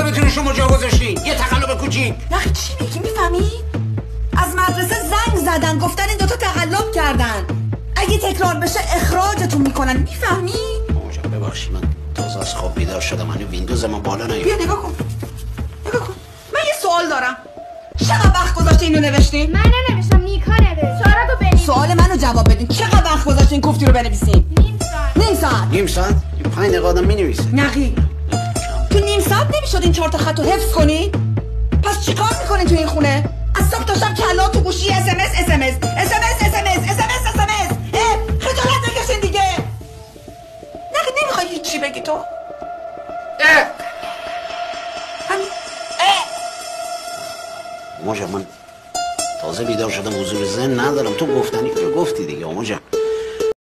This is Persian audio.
تقلبتون شما جا گذاشتین؟ یه تقلب کوچیک. نخی چی میگی میفهمی؟ از مدرسه زنگ زدن گفتن این دوتا تقلب کردن، اگه تکرار بشه اخراجتون میکنن، میفهمی؟ موجا ببخشی من تازه از خواب بیدار شدم، هنو ویندوز من بالا نیومد. بیا نگاه کن من یه سوال دارم، چقدر وقت گذاشته اینو نوشتین؟ من ننوشتم، نیکا نوشت. سوالاتو بنویس. سوال منو جواب بدین، چقدر وقت گذاشتین کوفتی رو بنویسین؟ نیم ساعت 5 دقیقه آدم مینویسه. نقی تو نیم ساعت نمیشد این 4 تا خط رو حفظ کنی؟ پس چیکار میکنین تو این خونه؟ از صبح تا شب کلا تو گوشی SMS خجالت نکشین دیگه. نقی نمیخوای هیچی بگی تو؟ همین موجا من تازه بیدار شدم، حضور ذهن ندارم. تو گفتنی که گفتی دیگه موجا.